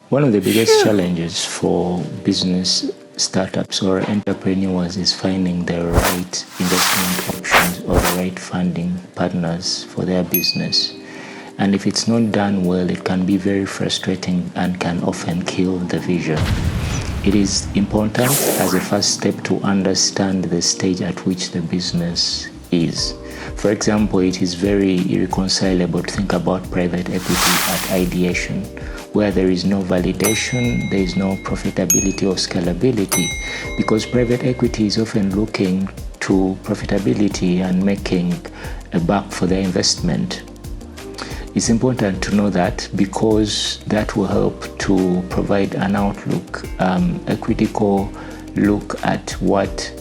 One of the biggest challenges for business startups or entrepreneurs is finding the right investment options or the right funding partners for their business. And if it's not done well, it can be very frustrating and can often kill the vision. It is important as a first step to understand the stage at which the business is. For example, it is very irreconcilable to think about private equity at ideation, where there is no validation, there is no profitability or scalability, because private equity is often looking to profitability and making a buck for their investment. It's important to know that because that will help to provide an outlook, a critical look at what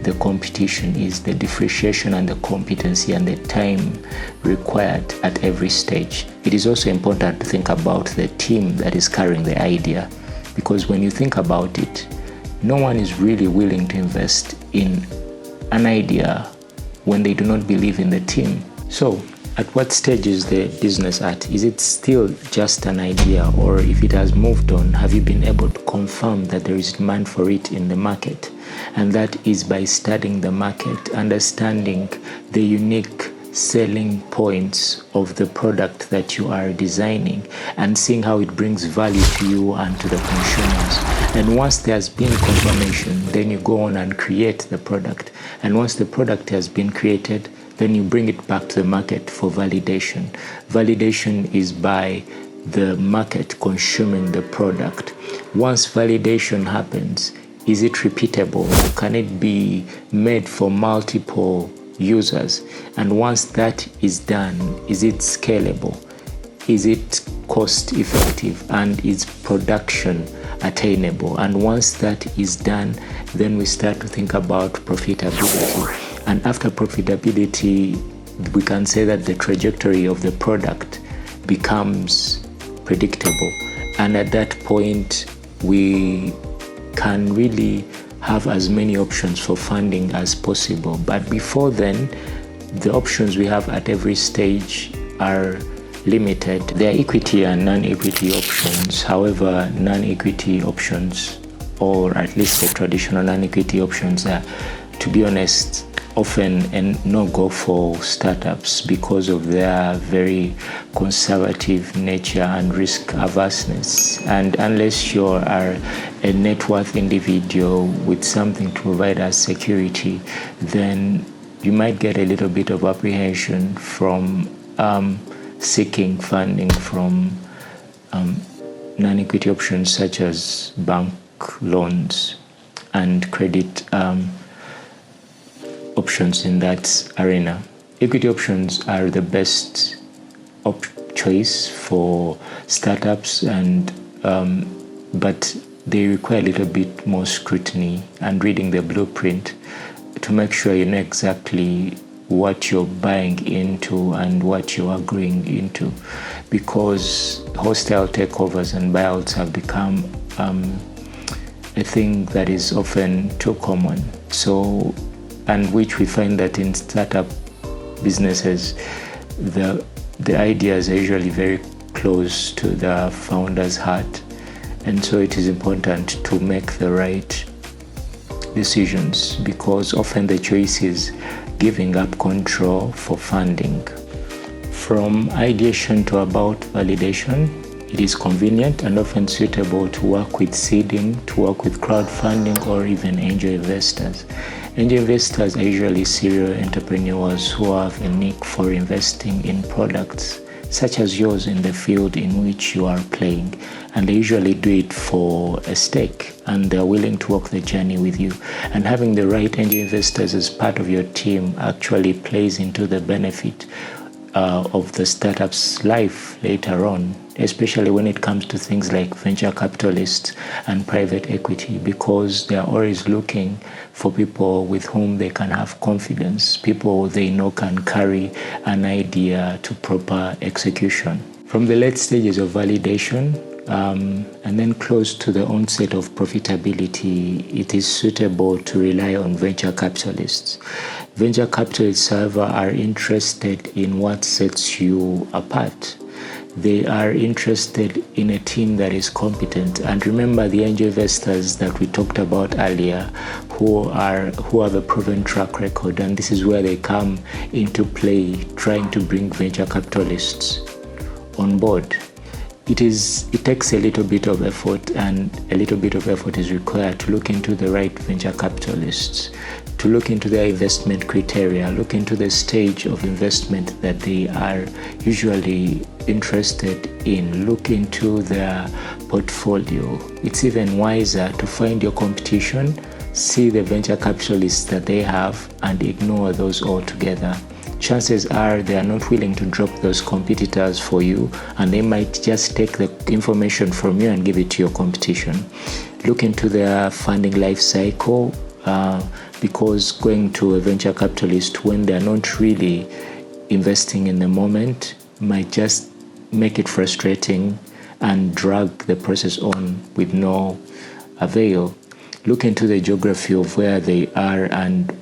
the competition is, the differentiation and the competency and the time required at every stage. It is also important to think about the team that is carrying the idea, because when you think about it, no one is really willing to invest in an idea when they do not believe in the team. So, at what stage is the business at? Is it still just an idea, or if it has moved on, have you been able to confirm that there is demand for it in the market? And that is by studying the market, understanding the unique selling points of the product that you are designing, and seeing how it brings value to you and to the consumers. And once there's been confirmation, then you go on and create the product. And once the product has been created, then you bring it back to the market for validation. Validation is by the market consuming the product. Once validation happens, is it repeatable? Can it be made for multiple users? And once that is done, is it scalable? Is it cost effective? And is production attainable? And once that is done, then we start to think about profitability. And after profitability, we can say that the trajectory of the product becomes predictable. And at that point, we can really have as many options for funding as possible. But before then, the options we have at every stage are limited. There are equity and non-equity options. However, non-equity options, or at least the traditional non-equity options, are, to be honest, often a no-go for startups because of their very conservative nature and risk averseness. And unless you are a net worth individual with something to provide as security, then you might get a little bit of apprehension from seeking funding from non-equity options such as bank loans and credit options in that arena. Equity options are the best choice for startups, and but they require a little bit more scrutiny and reading the blueprint to make sure you know exactly what you're buying into and what you're agreeing into, because hostile takeovers and buyouts have become a thing that is often too common. So, and which we find that in startup businesses, the ideas are usually very close to the founder's heart, and so it is important to make the right decisions, because often the choice is giving up control for funding. From ideation to about validation, it is convenient and often suitable to work with seeding, to work with crowdfunding, or even angel investors. Angel investors are usually serial entrepreneurs who have a knack for investing in products such as yours in the field in which you are playing, and they usually do it for a stake, and they're willing to walk the journey with you. And having the right angel investors as part of your team actually plays into the benefit of the startup's life later on, especially when it comes to things like venture capitalists and private equity, because they are always looking for people with whom they can have confidence, people they know can carry an idea to proper execution. From the late stages of validation, and then close to the onset of profitability, it is suitable to rely on venture capitalists. Venture capitalists, however, are interested in what sets you apart. They are interested in a team that is competent. And remember the angel investors that we talked about earlier, who have a proven track record, and this is where they come into play, trying to bring venture capitalists on board. It takes a little bit of effort, and a little bit of effort is required to look into the right venture capitalists, to look into their investment criteria, look into the stage of investment that they are usually interested in, look into their portfolio. It's even wiser to find your competition, see the venture capitalists that they have, and ignore those altogether. Chances are they are not willing to drop those competitors for you, and they might just take the information from you and give it to your competition. Look into their funding life cycle, because going to a venture capitalist when they are not really investing in the moment might just make it frustrating and drag the process on with no avail. Look into the geography of where they are and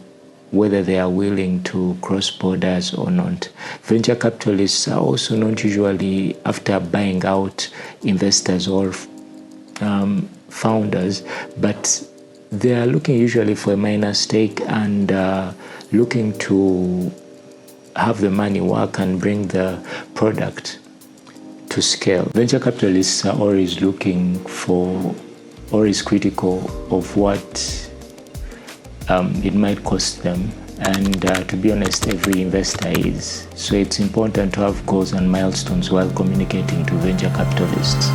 whether they are willing to cross borders or not. Venture capitalists are also not usually after buying out investors or founders, but they are looking usually for a minor stake and looking to have the money work and bring the product to scale. Venture capitalists are always looking for, always critical of what it might cost them, and to be honest, every investor is. So it's important to have goals and milestones while communicating to venture capitalists.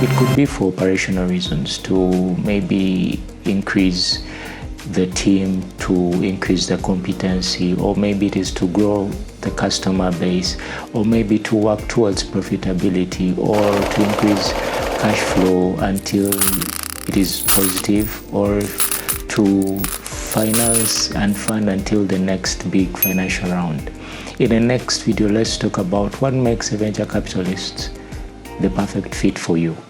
It could be for operational reasons, to maybe increase the team, to increase the competency, or maybe it is to grow the customer base, or maybe to work towards profitability, or to increase cash flow until it is positive, or to finance and fund until the next big financial round. In the next video, let's talk about what makes a venture capitalist the perfect fit for you.